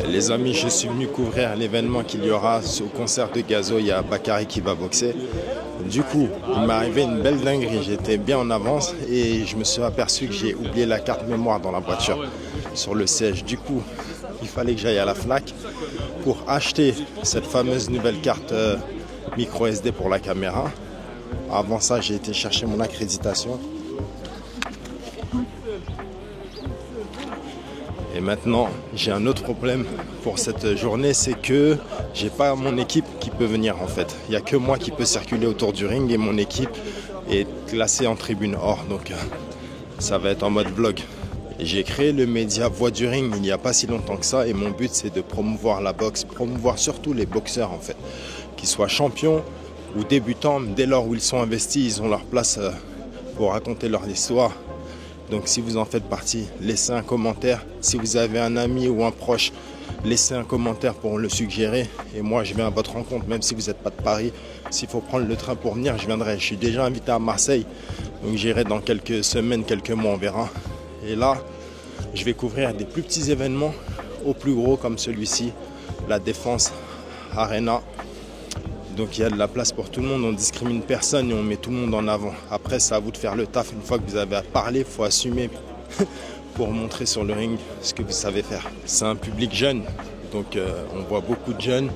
Les amis, je suis venu couvrir l'événement qu'il y aura au concert de Gazo. Il y a Bakary qui va boxer. Du coup, il m'est arrivé une belle dinguerie. J'étais bien en avance et je me suis aperçu que j'ai oublié la carte mémoire dans la voiture, sur le siège. Du coup, il fallait que j'aille à la FNAC pour acheter cette fameuse nouvelle carte micro SD pour la caméra. Avant ça, j'ai été chercher mon accréditation. Et maintenant, j'ai un autre problème pour cette journée, c'est que j'ai pas mon équipe qui peut venir en fait. Il n'y a que moi qui peux circuler autour du ring et mon équipe est classée en tribune hors. Donc ça va être en mode vlog. J'ai créé le média Voix du Ring il n'y a pas si longtemps que ça et mon but c'est de promouvoir la boxe, promouvoir surtout les boxeurs en fait. Qu'ils soient champions ou débutants, dès lors où ils sont investis, ils ont leur place pour raconter leur histoire. Donc si vous en faites partie, laissez un commentaire. Si vous avez un ami ou un proche, laissez un commentaire pour le suggérer. Et moi, je viens à votre rencontre, même si vous n'êtes pas de Paris. S'il faut prendre le train pour venir, je viendrai. Je suis déjà invité à Marseille. Donc j'irai dans quelques semaines, quelques mois, on verra. Et là, je vais couvrir des plus petits événements au plus gros comme celui-ci, la Défense Arena. Donc il y a de la place pour tout le monde, on ne discrimine personne et on met tout le monde en avant. Après, c'est à vous de faire le taf. Une fois que vous avez à parler, il faut assumer pour montrer sur le ring ce que vous savez faire. C'est un public jeune, donc on voit beaucoup de jeunes.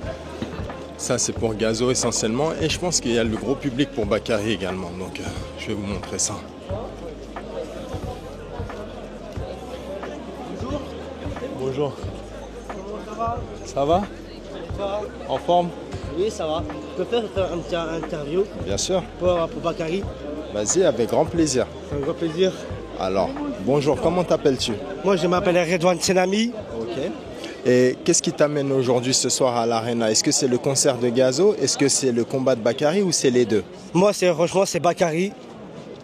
Ça, c'est pour Gazo essentiellement. Et je pense qu'il y a le gros public pour Bakary également. Donc je vais vous montrer ça. Bonjour. Bonjour. Ça va? Ça va? Ça va? En forme? Oui, ça va. Je peux faire un petit interview Bien sûr. pour Bakary? Vas-y, avec grand plaisir. C'est un grand plaisir. Alors, bonjour, comment t'appelles-tu? Moi, je m'appelle Redouane Senami. Ok. Et qu'est-ce qui t'amène aujourd'hui, ce soir, à l'Arena? Est-ce que c'est le concert de Gazo? Est-ce que c'est le combat de Bakary ou c'est les deux? Moi, franchement, c'est Bakary.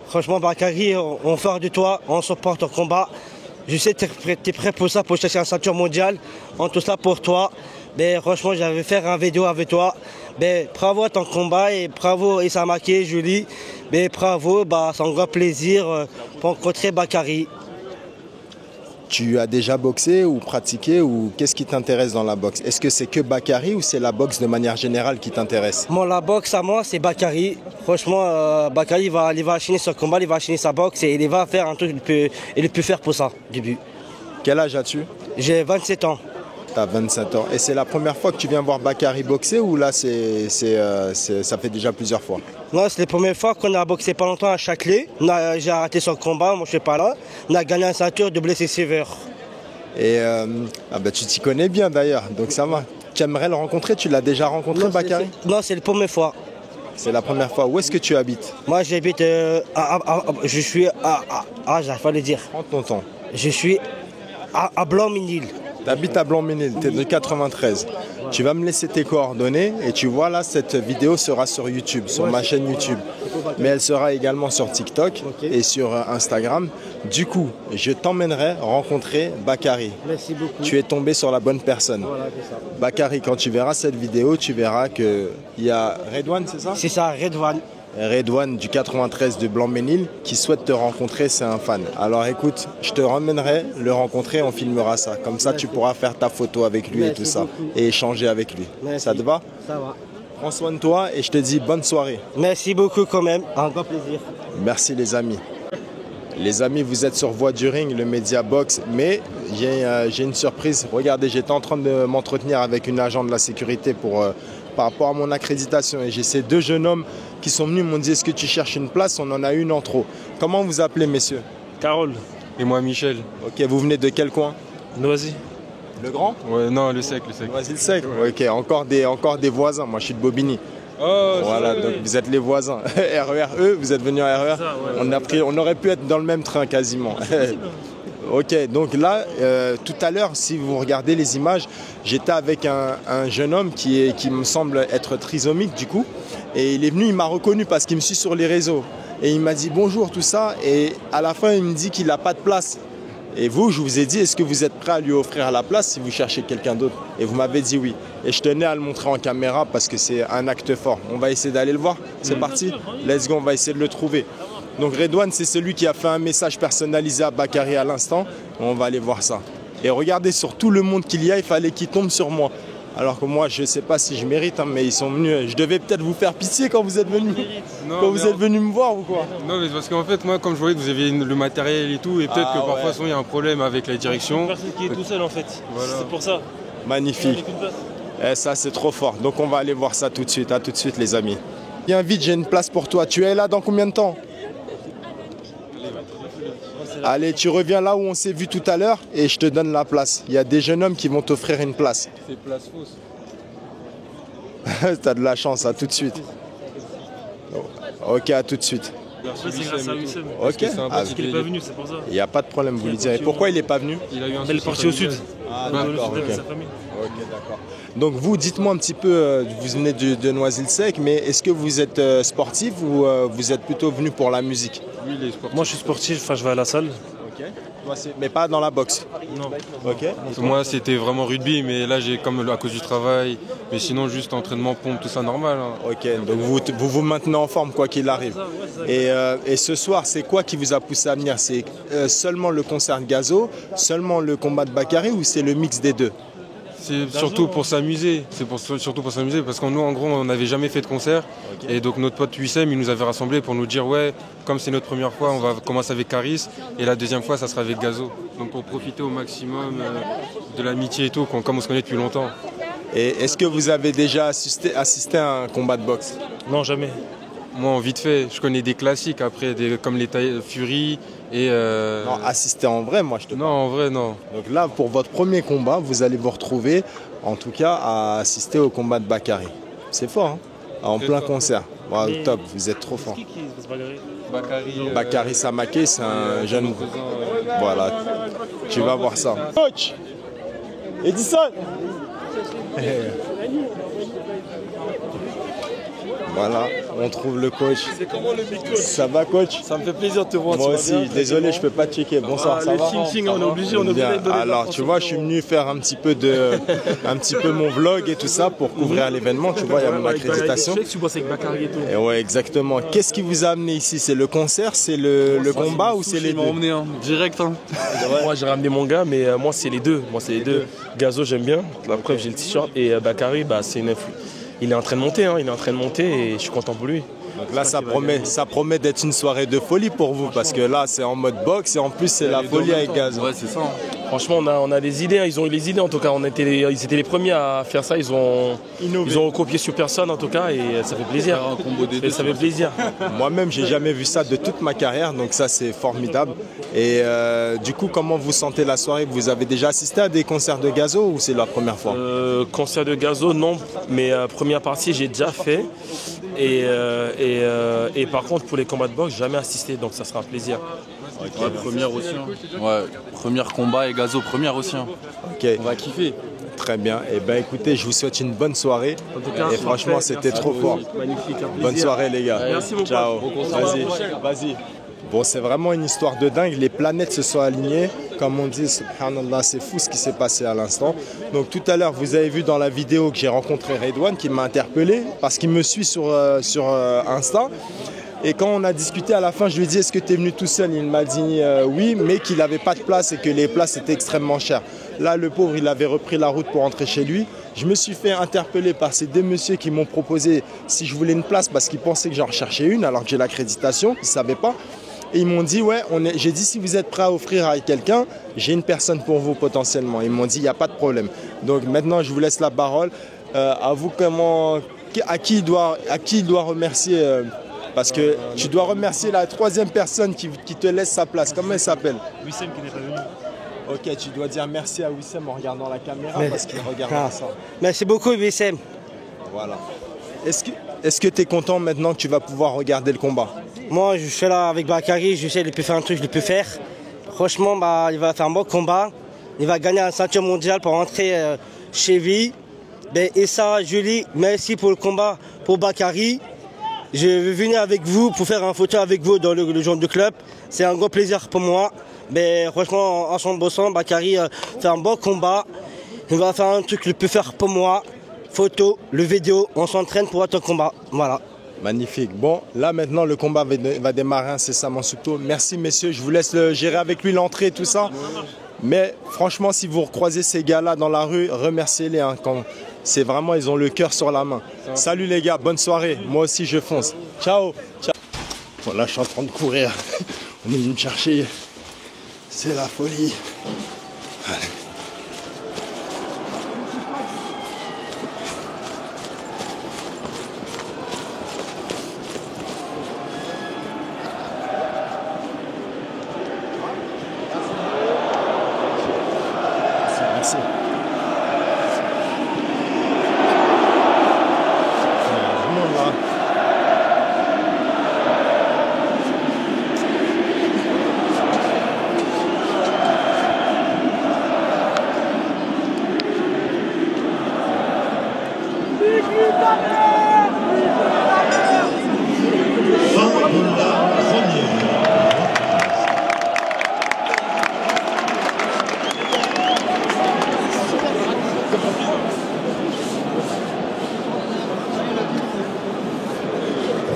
Franchement, Bakary, on fait de toi, on supporte ton combat. Je sais que tu es prêt pour ça, pour chercher la ceinture mondiale. On tout ça pour toi. Mais franchement, j'avais fait une vidéo avec toi. Mais bravo à ton combat et bravo Issa Maki, Julie. Mais bravo, c'est un grand plaisir pour rencontrer Bakary. Tu as déjà boxé ou pratiqué ou qu'est-ce qui t'intéresse dans la boxe? Est-ce que c'est que Bakary ou c'est la boxe de manière générale qui t'intéresse? Moi, la boxe à moi, c'est Bakary. Franchement, Bakary, il va enchaîner son combat, il va enchaîner sa boxe et il va faire un truc qu'il peut faire pour ça, début. Quel âge as-tu? J'ai 27 ans. T'as 27 ans. Et c'est la première fois que tu viens voir Bakary boxer ou là, ça fait déjà plusieurs fois? Non, c'est la première fois qu'on a boxé pas longtemps à Châtelet. J'ai arrêté son combat, moi je suis pas là. On a gagné un ceinture de blessé sévère. Et tu t'y connais bien d'ailleurs, donc ça va. Tu aimerais le rencontrer? Tu l'as déjà rencontré, Bakary? Non, c'est la première fois. C'est la première fois. Où est-ce que tu habites? Moi j'habite je suis j'arrive pas à le dire. Prends ton temps. Je suis à Blanc-Ménil. Tu habites à Blanc-Ménil, tu es de 93. Tu vas me laisser tes coordonnées et tu vois là, cette vidéo sera sur YouTube, sur ma chaîne YouTube. Mais elle sera également sur TikTok et sur Instagram. Du coup, je t'emmènerai rencontrer Bakary. Merci beaucoup. Tu es tombé sur la bonne personne. Voilà, c'est ça. Bakary, quand tu verras cette vidéo, tu verras qu'il y a Redouane, c'est ça? C'est ça, Redouane. Redouane du 93 de Blanc-Ménil qui souhaite te rencontrer, c'est un fan. Alors écoute, je te ramènerai le rencontrer, on filmera ça. Comme ça, tu pourras faire ta photo avec lui et tout ça. Et échanger avec lui. Merci. Ça te va? Ça va. Prends soin de toi et je te dis bonne soirée. Merci beaucoup quand même. Un grand plaisir. Merci les amis. Les amis, vous êtes sur Voix du Ring, le média box, mais j'ai une surprise. Regardez, j'étais en train de m'entretenir avec une agent de la sécurité par rapport à mon accréditation. Et j'ai ces deux jeunes hommes qui sont venus, m'ont dit, est-ce que tu cherches une place? On en a une en trop. Comment vous appelez, messieurs? Carole. Et moi, Michel. Ok, vous venez de quel coin? Noisy. Le Grand? Ouais, non, le sec. Noisy le sec. Ouais. Ok, encore des voisins. Moi, je suis de Bobigny. Oh, voilà, donc vous êtes les voisins. RERE, vous êtes venus en RER? Ça, ouais, on aurait pu être dans le même train quasiment. Ok, donc là, tout à l'heure, si vous regardez les images, j'étais avec un jeune homme qui me semble être trisomique du coup. Et il est venu, il m'a reconnu parce qu'il me suit sur les réseaux. Et il m'a dit bonjour, tout ça. Et à la fin, il me dit qu'il n'a pas de place. Et vous, je vous ai dit, est-ce que vous êtes prêt à lui offrir la place si vous cherchez quelqu'un d'autre? Et vous m'avez dit oui. Et je tenais à le montrer en caméra parce que c'est un acte fort. On va essayer d'aller le voir. C'est parti. Let's go, on va essayer de le trouver. Donc Redouane, c'est celui qui a fait un message personnalisé à Bakary à l'instant. On va aller voir ça. Et regardez sur tout le monde qu'il y a, il fallait qu'il tombe sur moi. Alors que moi, je ne sais pas si je mérite, hein, mais ils sont venus. Je devais peut-être vous faire pitié quand vous êtes venus. Quand vous êtes venus me voir ou quoi? Non, mais parce qu'en fait, moi, comme je voyais que vous aviez le matériel et tout, et peut-être que parfois, il y a un problème avec la direction. Personne qui est tout seul en fait. Voilà. C'est pour ça. Magnifique. Et ça, c'est trop fort. Donc, on va aller voir ça tout de suite. À tout de suite, les amis. Viens vite, j'ai une place pour toi. Tu es là dans combien de temps? Allez, tu reviens là où on s'est vu tout à l'heure et je te donne la place. Il y a des jeunes hommes qui vont t'offrir une place. C'est place fausse. T'as de la chance, à tout de suite. Ok, à tout de suite. C'est grâce à Wissem. Ok. Parce qu'il n'est pas venu, c'est pour ça. Il n'y a pas de problème, vous lui direz. Pourquoi il n'est pas venu? Il a eu un Elle est partie au sud. Ah, Dans le d'accord, sud ok. avec sa famille. Ok, d'accord. Donc vous, dites-moi un petit peu, vous venez de Noisy-le-Sec, mais est-ce que vous êtes sportif ou vous êtes plutôt venu pour la musique? Lui, il est sportif. Moi je suis sportif, enfin je vais à la salle. Ok. Toi, mais pas dans la boxe? Non. Ok. Moi, c'était vraiment rugby, mais là, j'ai comme à cause du travail. Mais sinon, juste entraînement, pompe, tout ça normal. Hein. Ok, donc vous maintenez en forme quoi qu'il arrive. Et ce soir, c'est quoi qui vous a poussé à venir? C'est seulement le concert de Gazo, seulement le combat de Bakary ou c'est le mix des deux? C'est surtout pour s'amuser. Surtout pour s'amuser parce que nous, en gros, on n'avait jamais fait de concert. Okay. Et donc notre pote Wissem, il nous avait rassemblés pour nous dire ouais, comme c'est notre première fois, on va commencer avec Caris et la deuxième fois, ça sera avec Gazo. Donc pour profiter au maximum de l'amitié et tout, comme on se connaît depuis longtemps. Et est-ce que vous avez déjà assisté à un combat de boxe? Non, jamais. Moi, vite fait, je connais des classiques après, comme les Fury et... Non, assister en vrai, moi je te parle. Non, en vrai, non. Donc là, pour votre premier combat, vous allez vous retrouver, en tout cas, à assister au combat de Bakary. C'est fort, hein? En plein concert. Wow, top, vous êtes trop fort. Bakary Samaké, c'est un jeune... Voilà, tu vas voir ça. Coach Edison. Voilà, on trouve le coach. C'est comment le micro? Ça va, coach? Ça me fait plaisir de te voir. Moi aussi, désolé, je peux pas checker. Bonsoir, ça va? On est obligé, on est obligé de donner. Alors, tu vois, je suis venu faire un petit peu mon vlog et tout ça pour couvrir l'événement. Tu vois, il y a mon accréditation. Tu bosses avec Bakary et tout. Et ouais, exactement. Qu'est-ce qui vous a amené ici? C'est le concert, c'est le combat ou c'est les deux? Ils m'ont emmené direct. Moi, j'ai ramené mon gars, mais moi, c'est les deux. Gazo, j'aime bien. La preuve, j'ai le t-shirt. Et Bakary, c'est une il est en train de monter, et je suis content pour lui. Donc là, ça promet d'être une soirée de folie pour vous, parce que là, c'est en mode boxe et en plus, c'est la folie avec Gazo. Ouais, c'est ça. Franchement, on a des idées, ils ont eu les idées en tout cas. Ils étaient les premiers à faire ça, ils ont copié sur personne en tout cas, et ça fait plaisir. Ça fait plaisir. Moi-même, j'ai jamais vu ça de toute ma carrière, donc ça, c'est formidable. Et du coup, comment vous sentez la soirée? Vous avez déjà assisté à des concerts de Gazo ou c'est la première fois? Concert de Gazo, non, mais première partie, j'ai déjà fait. Et par contre, pour les combats de boxe, jamais assisté, donc ça sera un plaisir. Okay. Ouais, première aussi. Ouais, premier combat et Gazo, première aussi. Ok. On va kiffer. Très bien. Et ben écoutez, je vous souhaite une bonne soirée. En tout cas, et franchement, c'était trop fort. Magnifique. Bonne soirée, les gars. Merci beaucoup. Ciao. Vas-y. Bon, c'est vraiment une histoire de dingue. Les planètes se sont alignées. Comme on dit, subhanallah, c'est fou ce qui s'est passé à l'instant. Donc tout à l'heure, vous avez vu dans la vidéo que j'ai rencontré Redouane qui m'a interpellé parce qu'il me suit sur Insta. Et quand on a discuté à la fin, je lui ai dit est-ce que tu es venu tout seul? Il m'a dit oui, mais qu'il n'avait pas de place et que les places étaient extrêmement chères. Là, le pauvre, il avait repris la route pour rentrer chez lui. Je me suis fait interpeller par ces deux messieurs qui m'ont proposé si je voulais une place parce qu'ils pensaient que j'en recherchais une alors que j'ai l'accréditation, ils ne savaient pas. Et ils m'ont dit ouais, j'ai dit si vous êtes prêt à offrir à quelqu'un, j'ai une personne pour vous potentiellement. Ils m'ont dit il n'y a pas de problème. Donc maintenant, je vous laisse la parole. À vous, à qui il doit remercier parce que tu dois remercier la troisième personne qui te laisse sa place. Comment elle s'appelle? Wissem qui n'est pas venu. Ok, tu dois dire merci à Wissem en regardant la caméra parce qu'il regarde ça. Merci beaucoup Wissem. Voilà. Est-ce que tu es content maintenant que tu vas pouvoir regarder le combat? Moi, je suis là avec Bakary, je sais qu'il peut faire un truc, je le peux faire. Franchement, il va faire un bon combat. Il va gagner un ceinture mondiale pour rentrer chez lui. Et ça, Julie, merci pour le combat pour Bakary. Je vais venir avec vous pour faire une photo avec vous dans le jour du club. C'est un grand plaisir pour moi. Mais franchement, en son bossant, Bakary fait un bon combat. Il va faire un truc qu'il peut faire pour moi. Photo, le vidéo, on s'entraîne pour être au combat. Voilà. Magnifique. Bon, là maintenant le combat va démarrer incessamment sous peu. Merci messieurs, je vous laisse gérer avec lui l'entrée et tout ça. Mais franchement, si vous recroisez ces gars-là dans la rue, remerciez-les. Hein, c'est vraiment, ils ont le cœur sur la main. Salut les gars, bonne soirée. Moi aussi, je fonce. Ciao. Ciao. Bon, là, je suis en train de courir. On est venu me chercher. C'est la folie. Allez. Merci.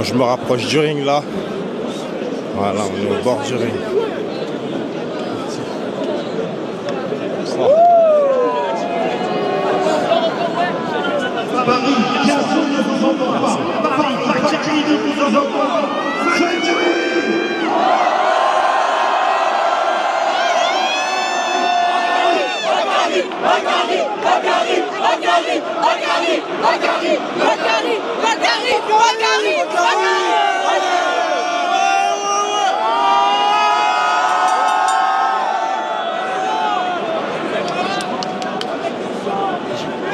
Je me rapproche du ring là. Voilà, on est au bord du ring.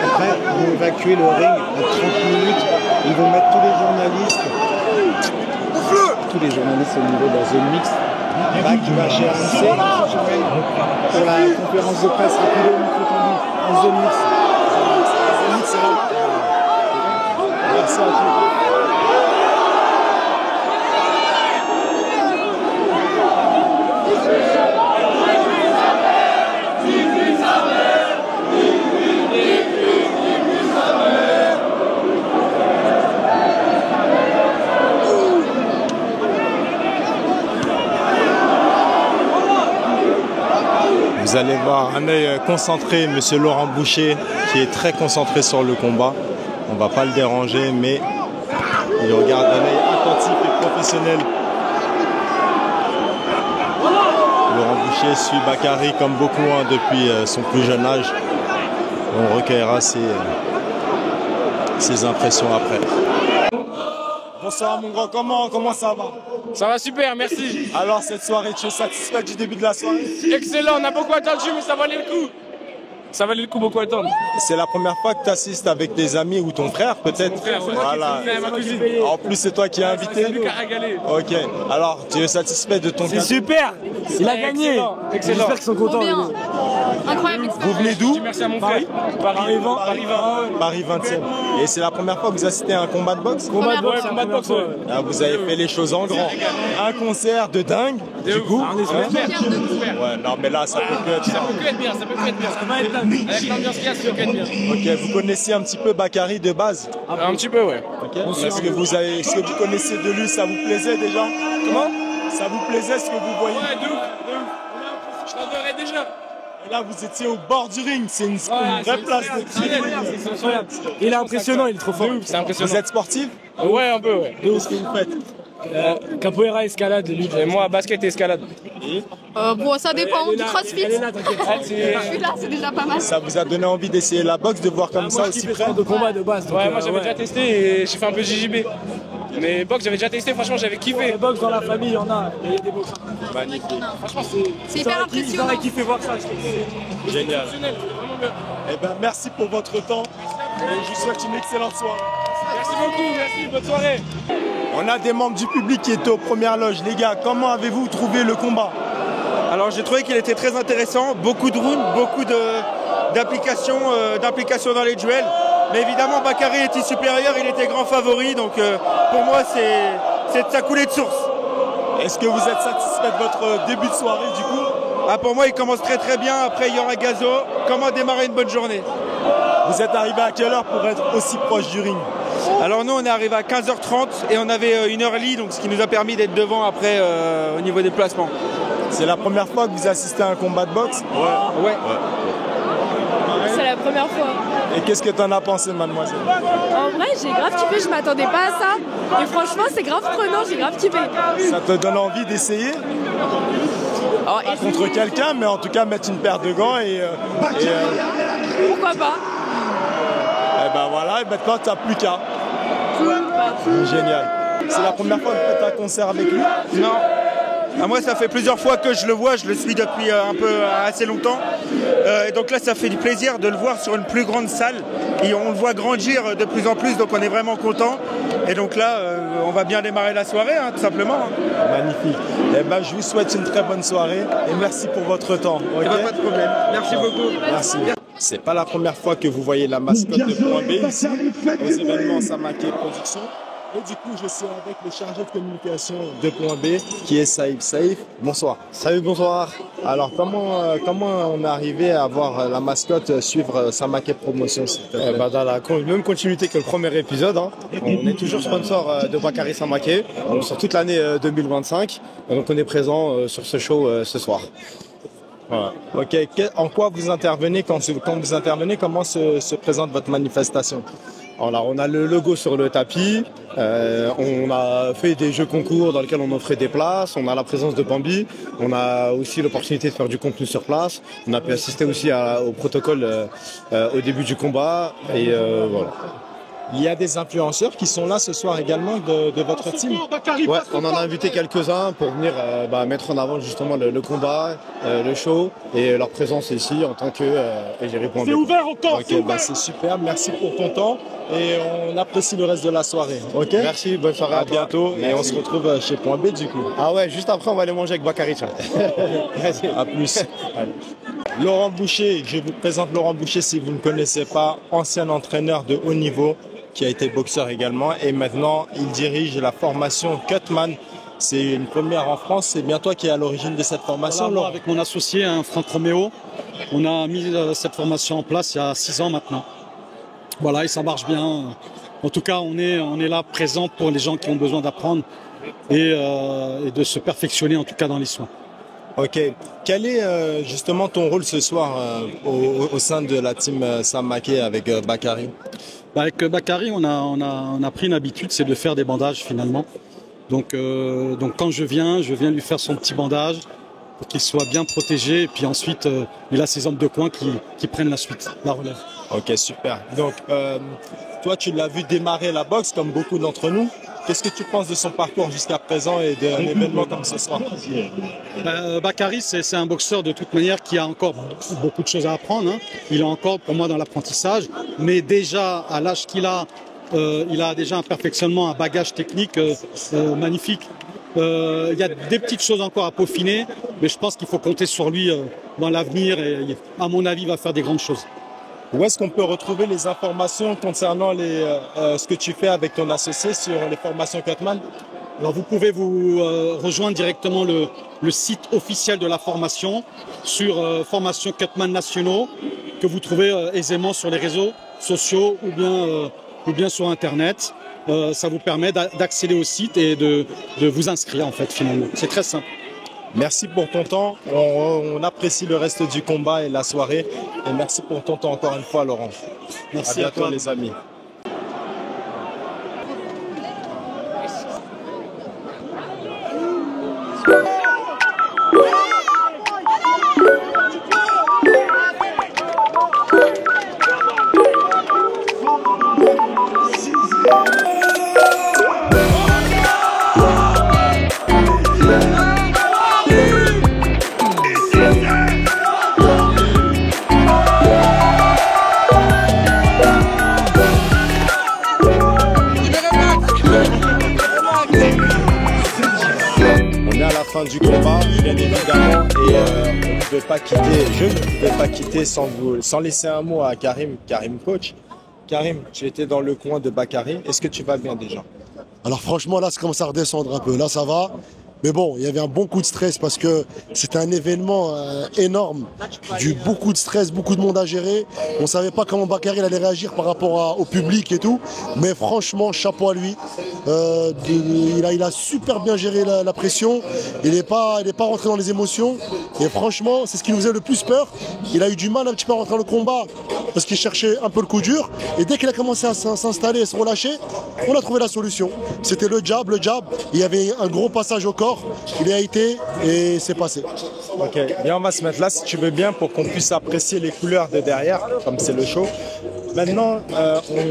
Après, ils vont évacuer le ring à 30 minutes. Ils vont mettre tous les journalistes. Tous les journalistes au niveau de la zone mixte. Bac qui va chez RMC pour la conférence de presse rapide au micro tendu en zone mixte. La zone mixte, c'est là. Merci à tous. Vous allez voir un œil concentré, monsieur Laurent Boucher, qui est très concentré sur le combat. On ne va pas le déranger, mais il regarde d'un œil attentif et professionnel. Laurent Boucher suit Bakary comme beaucoup depuis son plus jeune âge. On recueillera ses impressions après. Bonsoir mon grand, comment ça va? Ça va super, merci. Alors cette soirée, tu es satisfait du début de la soirée? Excellent, on a beaucoup attendu, mais ça valait le coup. Ça valait le coup, beaucoup attendre. C'est la première fois que tu assistes avec tes amis ou ton frère peut-être? Mon frère, ouais. Voilà. Ma cousine. En plus c'est toi qui as invité. C'est lui qui a régalé. Ok, alors tu es satisfait de ton cadeau? Super. Il a gagné. Excellent. J'espère qu'ils sont contents. Incroyable. Vous venez d'où? Merci à mon frère. Paris 20. Paris 20e. Et c'est la première fois que vous assistez à un combat de boxe? Combat de boxe, ouais. Ah, vous avez fait les choses en grand. Un concert de dingue, du coup. Ouais, non mais là ça peut que être bien. Ça peut que être bien, ça peut que être bien. Avec l'ambiance qu'il y a, ça peut que être bien. Ok, vous connaissiez un petit peu Bakary de base? Un petit peu, ouais. Okay. Est-ce que vous connaissez de lui, ça vous plaisait déjà? Comment? Ça vous plaisait ce que vous voyez? Ouais, de ouf. Je t'adorais déjà. Et là, vous étiez au bord du ring, c'est une vraie place de C'est incroyable. Il est impressionnant, il est trop fort. C'est impressionnant. Vous êtes sportif? Ouais, un peu, ouais. Qu'est-ce que vous faites? Capoeira, escalade, lutte. Et moi, basket et escalade. Bon, ça dépend du crossfit. Elle est là, t'inquiète. Je suis là, c'est déjà pas mal. Ça vous a donné envie d'essayer la boxe, de voir comme ça aussi près? De combat de base. Ouais, moi j'avais déjà testé et j'ai fait un peu JJB. Mais boxe, j'avais déjà testé, franchement, j'avais kiffé. Les box dans la famille, il y en a. Il y a des box. Magnifique. Franchement, C'est hyper Ils impressionnant. auraient kiffé voir ça. Génial. vraiment bien. Eh ben, merci pour votre temps et je vous souhaite une excellente soirée. Merci beaucoup, merci, bonne soirée. On a des membres du public qui étaient aux premières loges. Les gars, comment avez-vous trouvé le combat? Alors j'ai trouvé qu'il était très intéressant, beaucoup de rounds, beaucoup d'implications dans les duels. Mais évidemment Bakary était supérieur, il était grand favori, donc pour moi ça coulait de source. Est-ce que vous êtes satisfait de votre début de soirée du coup? Ah, pour moi il commence très très bien, après il y aura Gazo. Comment démarrer une bonne journée? Vous êtes arrivé à quelle heure pour être aussi proche du ring? Alors nous on est arrivé à 15h30 et on avait une early, donc ce qui nous a permis d'être devant après au niveau des placements. C'est la première fois que vous assistez à un combat de boxe? Ouais. C'est la première fois. Et qu'est-ce que t'en as pensé, mademoiselle? En vrai, j'ai grave kiffé, je m'attendais pas à ça. Et franchement, c'est grave prenant, j'ai grave kiffé. Ça te donne envie d'essayer? Contre quelqu'un, mais en tout cas mettre une paire de gants et pourquoi pas? Et ben voilà, et maintenant t'as plus qu'à. Génial. C'est la première fois que vous faites un concert avec lui? Non. Moi, ça fait plusieurs fois que je le vois, je le suis depuis assez longtemps. Et donc là, ça fait du plaisir de le voir sur une plus grande salle. Et on le voit grandir de plus en plus, donc on est vraiment content. Et donc là, on va bien démarrer la soirée, hein, tout simplement. Magnifique. Eh ben, je vous souhaite une très bonne soirée et merci pour votre temps. Okay? Pas de problème. Merci beaucoup. Merci. C'est pas la première fois que vous voyez la mascotte de Point B ici, aux événements Samaké Productions. Et du coup, je suis avec le chargé de communication de Point B, qui est Saïf. Saïf, bonsoir. Salut, bonsoir. Alors, comment on est arrivé à voir la mascotte suivre Samaké Promotion, s'il te plaît? Dans la même continuité que le premier épisode, hein. On est toujours sponsor de Bakary Samaké sur toute l'année 2025. Donc, on est présent sur ce show ce soir. Voilà. Ok. En quoi vous intervenez quand vous intervenez? Comment se présente votre manifestation? Alors, on a le logo sur le tapis, on a fait des jeux concours dans lesquels on offrait des places, on a la présence de Bambi, on a aussi l'opportunité de faire du contenu sur place, on a pu assister aussi au protocole au début du combat, et voilà. Il y a des influenceurs qui sont là ce soir également de votre team? Ouais, on en a invité quelques-uns pour venir mettre en avant justement le combat, le show et leur présence ici en tant que égérie Point B. C'est ouvert encore. Ok, c'est super, merci pour ton temps et on apprécie le reste de la soirée. Ok. Merci, bonne soirée à bientôt. Merci. Et on se retrouve chez Point B du coup. Ah ouais, juste après on va aller manger avec Bakary. À plus. Laurent Boucher, je vous présente Laurent Boucher si vous ne connaissez pas, ancien entraîneur de haut niveau, qui a été boxeur également et maintenant il dirige la formation Cutman. C'est une première en France, c'est bien toi qui es à l'origine de cette formation. Voilà, moi, avec mon associé Franck Roméo, on a mis cette formation en place il y a 6 ans maintenant. Voilà, et ça marche bien. En tout cas, on est là présent pour les gens qui ont besoin d'apprendre et de se perfectionner en tout cas dans les soins. Ok. Quel est justement ton rôle ce soir au sein de la team Samaké avec Bakary? Avec Bakary, on a pris une habitude, c'est de faire des bandages finalement. Donc quand je viens lui faire son petit bandage pour qu'il soit bien protégé. Et puis ensuite, il a ses hommes de coin qui prennent la suite, la relève. Ok, super. Donc, toi, tu l'as vu démarrer la boxe comme beaucoup d'entre nous. Qu'est-ce que tu penses de son parcours jusqu'à présent et d'un événement comme ce soir? Bakary, c'est un boxeur de toute manière qui a encore beaucoup de choses à apprendre. Hein. Il est encore pour moi dans l'apprentissage, mais déjà à l'âge qu'il a, il a déjà un perfectionnement, un bagage technique magnifique. Il y a des petites choses encore à peaufiner, mais je pense qu'il faut compter sur lui dans l'avenir et à mon avis, il va faire des grandes choses. Où est-ce qu'on peut retrouver les informations concernant ce que tu fais avec ton associé sur les formations Cutman? Alors vous pouvez vous rejoindre directement le site officiel de la formation sur Formation Cutman Nationaux que vous trouvez aisément sur les réseaux sociaux ou bien sur Internet. Ça vous permet d'accéder au site et de vous inscrire en fait finalement. C'est très simple. Merci pour ton temps, on apprécie le reste du combat et la soirée et merci pour ton temps encore une fois Laurent. Merci à bientôt les amis. Fin du combat, bien évidemment, et je ne pouvais pas quitter sans laisser un mot à Karim coach. Karim, tu étais dans le coin de Bakary, est-ce que tu vas bien déjà? Alors franchement là ça commence à redescendre un peu, là ça va, Mais bon, il y avait un bon coup de stress parce que c'était un événement énorme, beaucoup de stress, beaucoup de monde à gérer. On ne savait pas comment Bakary allait réagir par rapport au public et tout. Mais franchement, chapeau à lui. Il a super bien géré la pression. Il n'est pas rentré dans les émotions. Et franchement, c'est ce qui nous faisait le plus peur. Il a eu du mal un petit peu à rentrer dans le combat parce qu'il cherchait un peu le coup dur. Et dès qu'il a commencé à s'installer et se relâcher, on a trouvé la solution. C'était le jab. Il y avait un gros passage au corps. Il a été et c'est passé. Ok, bien on va se mettre là si tu veux bien pour qu'on puisse apprécier les couleurs de derrière, comme c'est le show. Maintenant,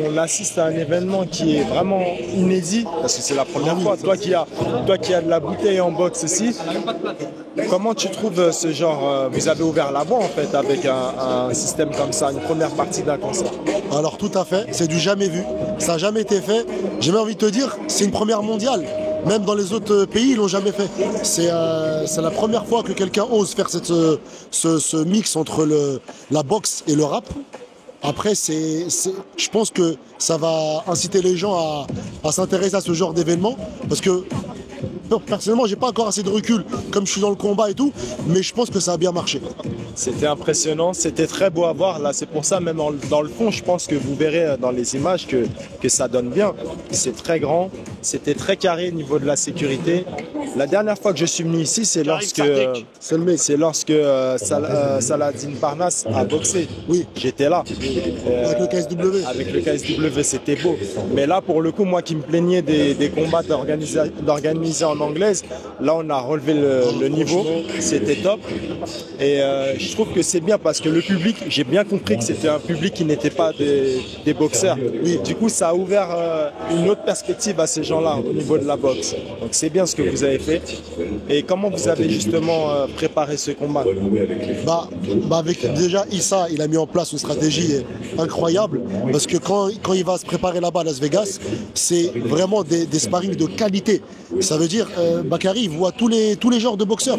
on assiste à un événement qui est vraiment inédit, parce que c'est la première fois. Toi qui as de la bouteille en boxe aussi, comment tu trouves ce genre vous avez ouvert la voie en fait avec un système comme ça, une première partie d'un concert? Alors tout à fait, c'est du jamais vu. Ça n'a jamais été fait. J'ai même envie de te dire, c'est une première mondiale. Même dans les autres pays, ils l'ont jamais fait. C'est la première fois que quelqu'un ose faire ce mix entre la boxe et le rap. Après, je pense que ça va inciter les gens à s'intéresser à ce genre d'événement. Parce que personnellement, j'ai pas encore assez de recul, comme je suis dans le combat et tout, mais je pense que ça a bien marché. C'était impressionnant, c'était très beau à voir. Là, c'est pour ça, même dans le fond, je pense que vous verrez dans les images que ça donne bien. C'est très grand, c'était très carré au niveau de la sécurité. La dernière fois que je suis venu ici, c'est lorsque Saladin Parnasse a boxé. Oui, j'étais là. Avec le KSW. Avec le KSW, c'était beau. Mais là, pour le coup, moi qui me plaignais des combats d'organiser en anglaise, là, on a relevé le niveau. C'était top. Et je trouve que c'est bien parce que le public, j'ai bien compris que c'était un public qui n'était pas des boxeurs. Oui. Du coup, ça a ouvert une autre perspective à ces gens-là au niveau de la boxe. Donc c'est bien ce que vous avez fait. Et comment vous avez justement préparé ce combat? Avec déjà Issa, il a mis en place une stratégie incroyable parce que quand il va se préparer là-bas à Las Vegas, c'est vraiment des sparring de qualité. Ça veut dire Bakary, il voit tous les genres de boxeurs.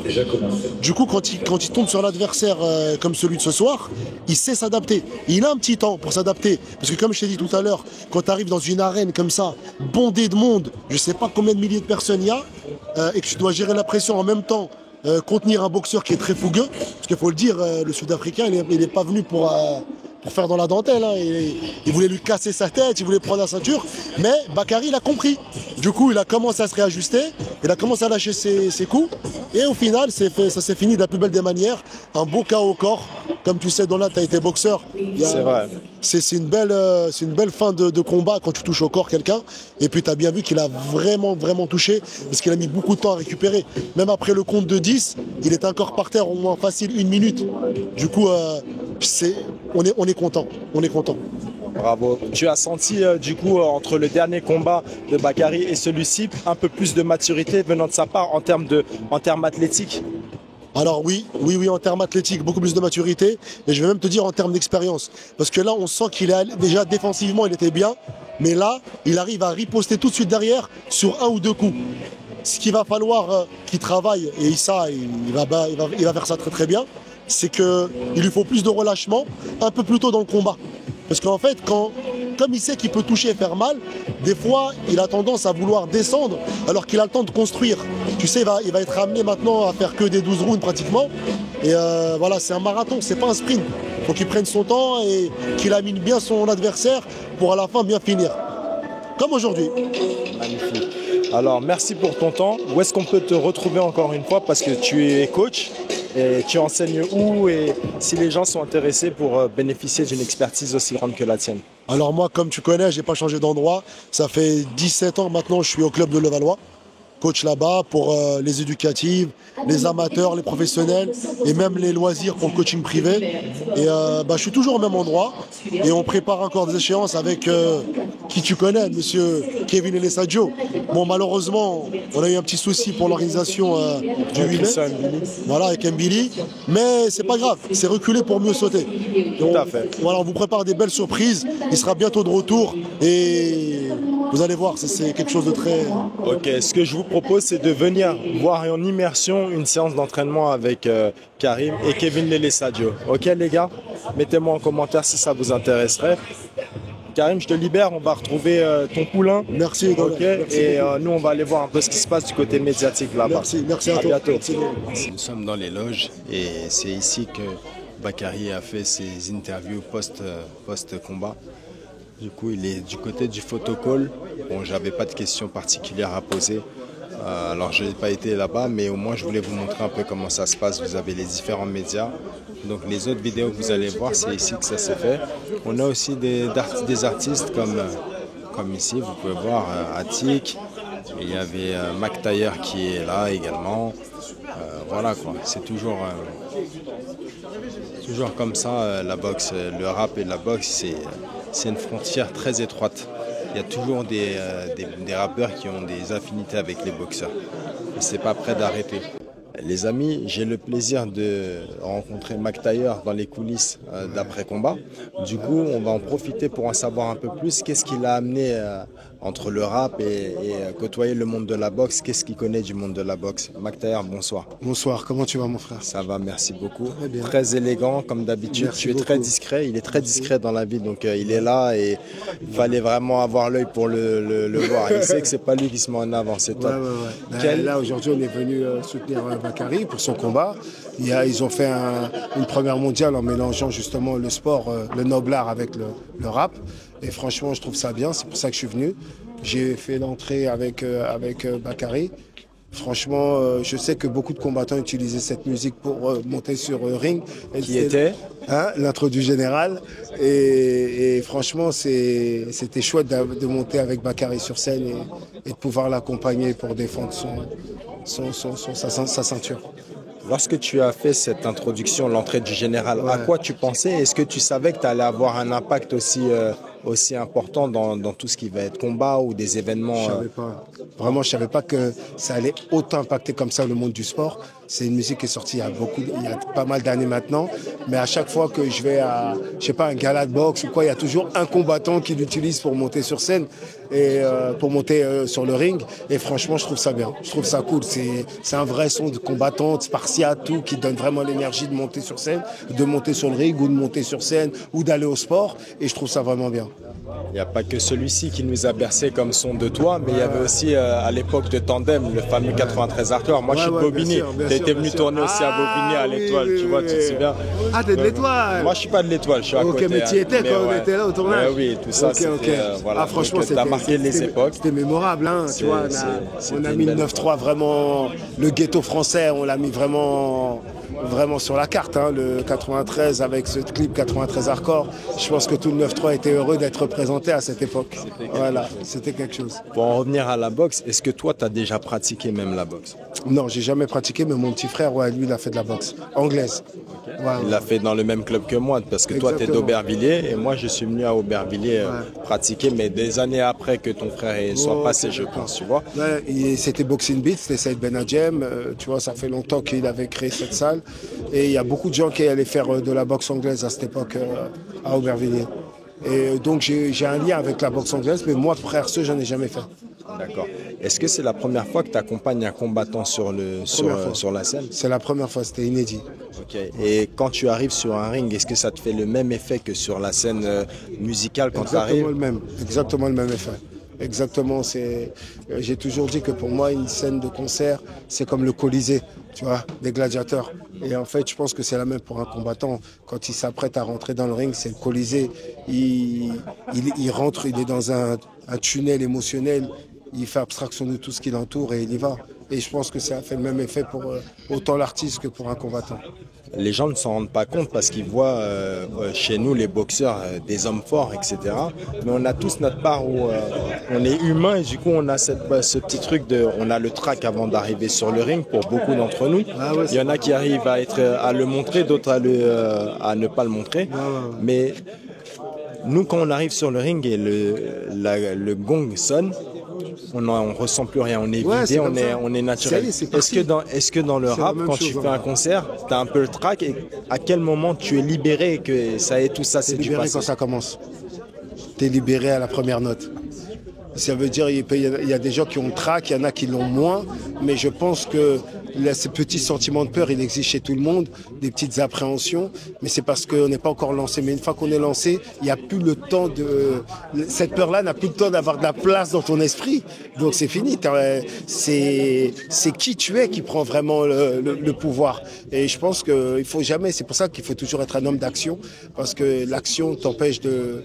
Du coup, quand il tombe sur l'adversaire comme celui de ce soir, il sait s'adapter. Il a un petit temps pour s'adapter. Parce que comme je t'ai dit tout à l'heure, quand tu arrives dans une arène comme ça, bondée de monde, je ne sais pas combien de milliers de personnes il y a, et que tu dois gérer la pression en même temps, contenir un boxeur qui est très fougueux, parce qu'il faut le dire, le Sud-Africain, il n'est pas venu pour faire dans la dentelle. Hein. Il voulait lui casser sa tête, il voulait prendre la ceinture, mais Bakary, il a compris. Du coup, il a commencé à se réajuster, il a commencé à lâcher ses coups, et au final, ça s'est fini de la plus belle des manières. Un beau KO au corps. Comme tu sais, Donald, tu as été boxeur. C'est vrai. C'est une belle fin de combat quand tu touches au corps quelqu'un. Et puis tu as bien vu qu'il a vraiment touché, parce qu'il a mis beaucoup de temps à récupérer. Même après le compte de 10, il était encore par terre au moins facile 1 minute. Du coup, on est content. On est content. Bravo. Tu as senti du coup entre le dernier combat de Bakary et celui-ci un peu plus de maturité venant de sa part en termes athlétiques? Alors oui, en termes athlétiques, beaucoup plus de maturité, et je vais même te dire en termes d'expérience. Parce que là, on sent qu'il est déjà défensivement, il était bien, mais là, il arrive à riposter tout de suite derrière sur 1 ou 2 coups. Ce qu'il va falloir qu'il travaille, et ça, il va faire ça très très bien, c'est qu'il lui faut plus de relâchement, un peu plus tôt dans le combat. Parce qu'en fait, comme il sait qu'il peut toucher et faire mal, des fois, il a tendance à vouloir descendre alors qu'il a le temps de construire. Tu sais, il va être amené maintenant à faire que des 12 rounds pratiquement. Et voilà, c'est un marathon, c'est pas un sprint. Il faut qu'il prenne son temps et qu'il amène bien son adversaire pour à la fin bien finir. Comme aujourd'hui. Magnifique. Alors, merci pour ton temps. Où est-ce qu'on peut te retrouver encore une fois? Parce que tu es coach. Et tu enseignes où et si les gens sont intéressés pour bénéficier d'une expertise aussi grande que la tienne? Alors moi, comme tu connais, j'ai pas changé d'endroit. Ça fait 17 ans maintenant, je suis au club de Levallois. Coach là-bas pour les éducatives, les amateurs, les professionnels et même les loisirs pour le coaching privé. Et je suis toujours au même endroit et on prépare encore des échéances avec qui tu connais, monsieur Kevin Elessadio. Bon, malheureusement, on a eu un petit souci pour l'organisation du 8 mai. Voilà, avec Mbili. Mais c'est pas grave, c'est reculé pour mieux sauter. Tout à fait. Voilà, on vous prépare des belles surprises. Il sera bientôt de retour et vous allez voir, c'est quelque chose de très... Ok, ce que je vous propose, c'est de venir voir en immersion une séance d'entraînement avec Karim et Kevin Lele Sadio. Ok les gars, mettez-moi en commentaire si ça vous intéresserait. Karim, je te libère, on va retrouver ton poulain. Merci. Ok. Et nous, on va aller voir un peu ce qui se passe du côté médiatique là-bas. Merci à toi. Bientôt. Nous sommes dans les loges et c'est ici que Bakary a fait ses interviews post-combat. Du coup, il est du côté du photocall. Bon, j'avais pas de questions particulières à poser. Alors, je n'ai pas été là-bas, mais au moins, je voulais vous montrer un peu comment ça se passe. Vous avez les différents médias. Donc, les autres vidéos que vous allez voir, c'est ici que ça s'est fait. On a aussi des artistes comme ici. Vous pouvez voir Attic. Et il y avait Mac Taylor qui est là également. Voilà quoi. C'est toujours comme ça la boxe. Le rap et la boxe, c'est une frontière très étroite. Il y a toujours des rappeurs qui ont des affinités avec les boxeurs. Et c'est pas prêt d'arrêter. Les amis, j'ai le plaisir de rencontrer Mac Taylor dans les coulisses d'après-combat. Du coup, on va en profiter pour en savoir un peu plus. Qu'est-ce qui l'a amené entre le rap et côtoyer le monde de la boxe? Qu'est-ce qu'il connaît du monde de la boxe? Mac Taylor, bonsoir. Bonsoir, comment tu vas mon frère? Ça va, merci beaucoup. Très bien. Très élégant, comme d'habitude. Merci Tu es beaucoup. très discret, il est très discret dans la vie, donc il est là et il fallait vraiment avoir l'œil pour le voir. Il sait que c'est pas lui qui se met en avant, c'est top. Ouais. Là, aujourd'hui, on est venu soutenir Bakary pour son combat. Ils ont fait une première mondiale en mélangeant justement le sport, le noble art avec le rap. Et franchement, je trouve ça bien, c'est pour ça que je suis venu. J'ai fait l'entrée avec Bakary. Franchement, je sais que beaucoup de combattants utilisaient cette musique pour monter sur ring. Qui était l'intro du général. Et franchement, c'était chouette de monter avec Bakary sur scène et de pouvoir l'accompagner pour défendre sa ceinture. Lorsque tu as fait cette introduction, l'entrée du général, à quoi tu pensais? Est-ce que tu savais que tu allais avoir un impact aussi important dans tout ce qui va être combat ou des événements? Je savais pas. Vraiment, je savais pas que ça allait autant impacter comme ça le monde du sport. C'est une musique qui est sortie il y a pas mal d'années maintenant. Mais à chaque fois que je vais à, je sais pas, un gala de boxe ou quoi, il y a toujours un combattant qui l'utilise pour monter sur scène et pour monter sur le ring. Et franchement, je trouve ça bien. Je trouve ça cool. C'est un vrai son de combattant, de spartiate, tout, qui donne vraiment l'énergie de monter sur scène, de monter sur le ring ou de monter sur scène ou d'aller au sport. Et je trouve ça vraiment bien. Il n'y a pas que celui-ci qui nous a bercé comme son de toi, mais il y avait aussi à l'époque de Tandem, le fameux 93 Hardcore. Moi, je suis de Bobigny. Tu étais venu tourner aussi à Bobigny à l'Étoile, tu vois, tu te souviens. Ah, t'es de l'Étoile? Moi, je suis pas de l'Étoile, je suis à côté. Ok, mais tu y étais quand on était là au tournage? Oui, tout ça, voilà. Ah, franchement, ça a marqué les époques. C'était mémorable, hein, tu vois. On a mis le 9-3 vraiment, le ghetto français, on l'a mis vraiment sur la carte, hein, le 93 avec ce clip 93 Hardcore. Je pense que tout le 9-3 était heureux d'être représenté à cette époque. Voilà, c'était quelque chose. Pour en revenir à la boxe, est-ce que toi, tu as déjà pratiqué même la boxe? Non, j'ai jamais pratiqué, mais mon petit frère, ouais, lui, il a fait de la boxe anglaise. Okay. Ouais, il l'a fait dans le même club que moi, parce que toi, tu es d'Aubervilliers et moi, je suis venu à Aubervilliers pratiquer, mais des années après que ton frère soit passé, je pense, tu vois. Ouais, c'était Boxing Beat, c'était Saïd Benadjem, tu vois, ça fait longtemps qu'il avait créé cette salle. Et il y a beaucoup de gens qui allaient faire de la boxe anglaise à cette époque à Aubervilliers. Et donc j'ai un lien avec la boxe anglaise, mais moi, frère, j'en ai jamais fait. D'accord. Est-ce que c'est la première fois que tu accompagnes un combattant sur la scène? C'est la première fois, c'était inédit. Ok. Et quand tu arrives sur un ring, est-ce que ça te fait le même effet que sur la scène musicale quand tu arrives? Exactement le même effet. Exactement, j'ai toujours dit que pour moi, une scène de concert, c'est comme le Colisée, tu vois, des gladiateurs. Et en fait, je pense que c'est la même pour un combattant. Quand il s'apprête à rentrer dans le ring, c'est le Colisée. Il rentre, il est dans un tunnel émotionnel, il fait abstraction de tout ce qui l'entoure et il y va. Et je pense que ça a fait le même effet pour autant l'artiste que pour un combattant. Les gens ne s'en rendent pas compte parce qu'ils voient chez nous, les boxeurs, des hommes forts, etc. Mais on a tous notre part où on est humain et du coup on a ce petit truc on a le trac avant d'arriver sur le ring pour beaucoup d'entre nous. Ah ouais, il y en a qui arrivent à le montrer, d'autres à ne pas le montrer. Mais nous, quand on arrive sur le ring et le gong sonne, on ne ressent plus rien, on est vidé, on est naturel. Est-ce que dans le rap, quand tu fais un concert, tu as un peu le trac et à quel moment tu es libéré et que ça est tout ça, c'est du passé? Tu es libéré quand ça commence. Tu es libéré à la première note. Ça veut dire qu'il y a des gens qui ont le trac, il y en a qui l'ont moins, mais je pense que Ces petits sentiments de peur, il existe chez tout le monde, des petites appréhensions, mais c'est parce qu'on n'est pas encore lancé. Mais une fois qu'on est lancé, il n'y a plus le temps de... Cette peur-là n'a plus le temps d'avoir de la place dans ton esprit. Donc c'est fini. C'est qui tu es qui prend vraiment le pouvoir. Et je pense qu'il faut jamais... C'est pour ça qu'il faut toujours être un homme d'action, parce que l'action t'empêche que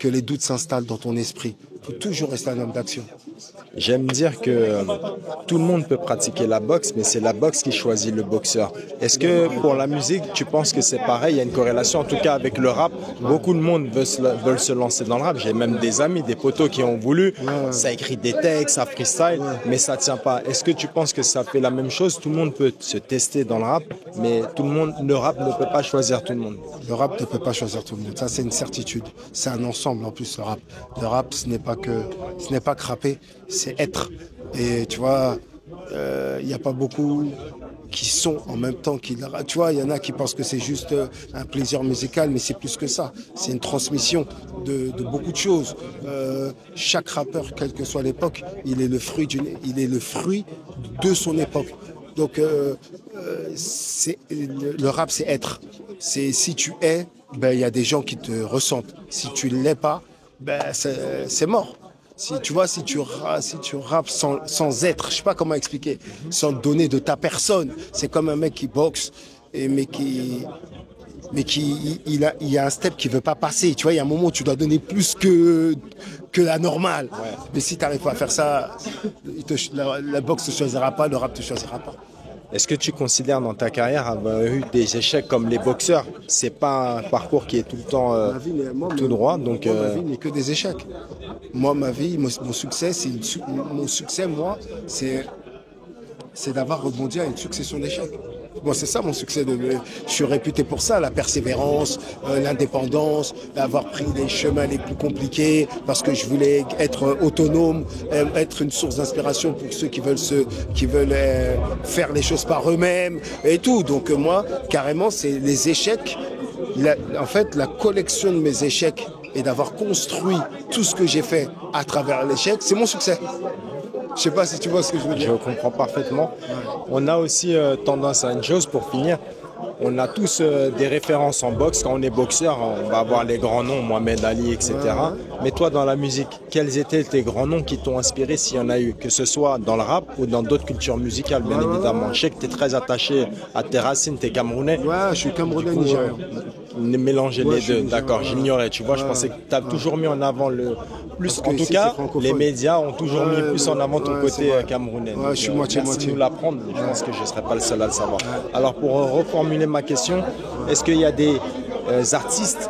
les doutes s'installent dans ton esprit. Il faut toujours rester un homme d'action. J'aime dire que tout le monde peut pratiquer la boxe, mais c'est la boxe qui choisit le boxeur. Est-ce que pour la musique, tu penses que c'est pareil? Il y a une corrélation, en tout cas avec le rap. Beaucoup de monde veulent se lancer dans le rap. J'ai même des amis, des potos qui ont voulu. Ça écrit des textes, ça freestyle, mais ça ne tient pas. Est-ce que tu penses que ça fait la même chose? Tout le monde peut se tester dans le rap, mais le rap ne peut pas choisir tout le monde. Le rap ne peut pas choisir tout le monde. Ça, c'est une certitude. C'est un ensemble en plus, le rap. Le rap, ce n'est pas que rapper, c'est être. Et tu vois, il n'y a pas beaucoup qui sont en même temps. Tu vois, il y en a qui pensent que c'est juste un plaisir musical, mais c'est plus que ça. C'est une transmission de beaucoup de choses. Chaque rappeur, quelle que soit l'époque, il est le fruit de son époque. Donc, le rap, c'est être. C'est si tu es, il y a des gens qui te ressentent. Si tu ne l'es pas, c'est mort. Si tu rappes sans être, je sais pas comment expliquer, sans donner de ta personne, c'est comme un mec qui boxe, mais il y a un step qui veut pas passer. Tu vois, il y a un moment où tu dois donner plus que la normale. Ouais. Mais si tu n'arrives pas à faire ça, la boxe te choisira pas, le rap te choisira pas. Est-ce que tu considères dans ta carrière avoir eu des échecs comme les boxeurs? C'est pas un parcours qui est tout le temps tout droit. Donc, ma vie n'est que des échecs. Moi, ma vie, mon succès, c'est d'avoir rebondi à une succession d'échecs. Moi, c'est ça mon succès. Je suis réputé pour ça, la persévérance, l'indépendance, avoir pris les chemins les plus compliqués parce que je voulais être autonome, être une source d'inspiration pour ceux qui veulent faire les choses par eux-mêmes et tout. Donc moi, carrément, c'est les échecs. En fait, la collection de mes échecs et d'avoir construit tout ce que j'ai fait à travers l'échec, c'est mon succès. Je sais pas si tu vois ce que je veux dire. Je comprends parfaitement. On a aussi tendance à une chose pour finir. On a tous des références en boxe. Quand on est boxeur, on va avoir les grands noms, Mohamed Ali, etc. Mais toi, dans la musique, quels étaient tes grands noms qui t'ont inspiré, s'il y en a eu, que ce soit dans le rap ou dans d'autres cultures musicales, bien évidemment. Je sais que tu es très attaché à tes racines, tu es camerounais. Ouais, je suis camerounais, nigérian. Mélanger les deux, d'accord, j'ignorais, tu vois, je pensais que tu as toujours mis en avant plus, en tout cas, les médias ont toujours mis plus en avant ton côté camerounais. Ouais, je suis moitié. Merci de nous l'apprendre, je pense que je ne serai pas le seul à le savoir. Alors pour reformuler ma question, est-ce qu'il y a des artistes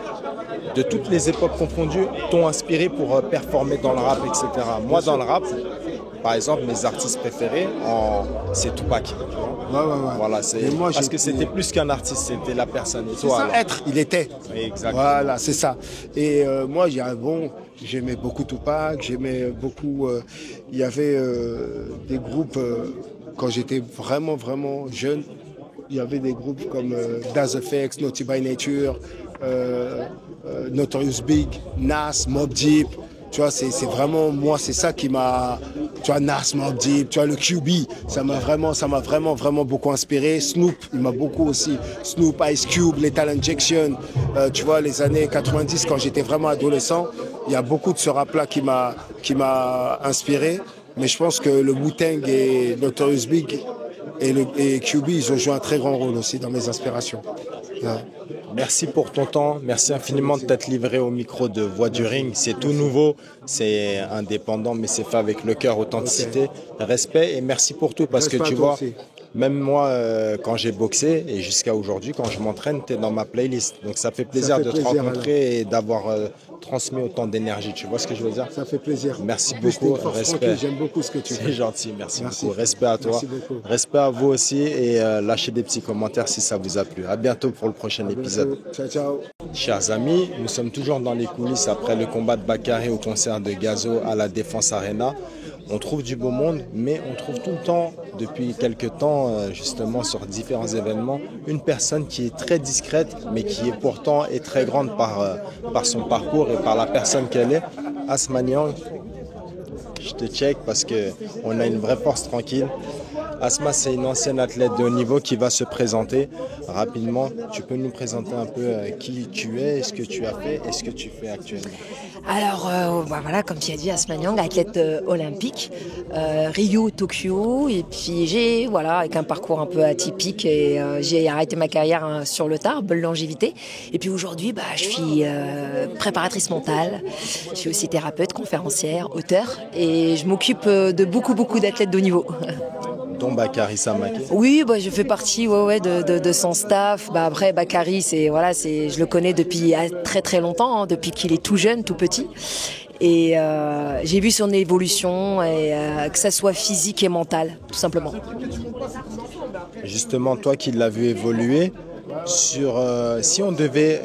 de toutes les époques confondues t'ont inspiré pour performer dans le rap, etc. Moi, dans le rap, par exemple, mes artistes préférés, c'est Tupac. Voilà, parce que c'était plus qu'un artiste, c'était la personne. C'est ça, être, il était. Exactement. Voilà, c'est ça. Et moi, j'aimais beaucoup Tupac, j'aimais beaucoup... il y avait des groupes, quand j'étais vraiment, vraiment jeune, il y avait des groupes comme Das FX, Naughty by Nature, Notorious Big, Nas, Mobb Deep. Tu vois, c'est vraiment, moi, c'est ça qui m'a... Tu vois, Nas, Mobb Deep, tu vois, le QB, ça m'a vraiment beaucoup inspiré. Snoop, il m'a beaucoup aussi. Snoop, Ice Cube, Lethal Injection. Tu vois, les années 90, quand j'étais vraiment adolescent, il y a beaucoup de ce rap-là qui m'a inspiré. Mais je pense que le Wu-Tang et Notorious Big et QB, ils ont joué un très grand rôle aussi dans mes inspirations. Ouais. Merci pour ton temps, merci infiniment de t'être livré au micro de Voix du Ring. C'est tout nouveau, c'est indépendant, mais c'est fait avec le cœur, authenticité, respect et merci pour tout parce que tu vois, même moi, quand j'ai boxé et jusqu'à aujourd'hui, quand je m'entraîne, tu es dans ma playlist. Donc ça fait plaisir de te rencontrer et d'avoir transmis autant d'énergie. Tu vois ce que je veux dire? Ça fait plaisir. Merci beaucoup, respect. J'aime beaucoup ce que tu fais. C'est gentil, merci beaucoup. Respect à toi. Respect à vous aussi et lâchez des petits commentaires si ça vous a plu. À bientôt pour le prochain épisode. Ciao, ciao. Chers amis, nous sommes toujours dans les coulisses après le combat de Bakary au concert de Gazo à la Défense Arena. On trouve du beau monde, mais on trouve tout le temps, depuis quelques temps, justement sur différents événements, une personne qui est très discrète, mais qui est pourtant très grande par son parcours et par la personne qu'elle est. Asma Nyang, je te check parce qu'on a une vraie force tranquille. Asma, c'est une ancienne athlète de haut niveau qui va se présenter rapidement. Tu peux nous présenter un peu qui tu es, ce que tu as fait et ce que tu fais actuellement? Alors, voilà, comme tu as dit, Asma Niang, athlète olympique, Rio, Tokyo, et puis avec un parcours un peu atypique, et j'ai arrêté ma carrière sur le tard, bonne longévité. Et puis aujourd'hui, je suis préparatrice mentale, je suis aussi thérapeute, conférencière, auteure, et je m'occupe de beaucoup d'athlètes de haut niveau. Dont Bakary Samaké. Oui, je fais partie de son staff. Après, Bakary, je le connais depuis très très longtemps, depuis qu'il est tout jeune, tout petit. Et j'ai vu son évolution, et que ça soit physique et mentale, tout simplement. Justement, toi qui l'as vu évoluer, si on devait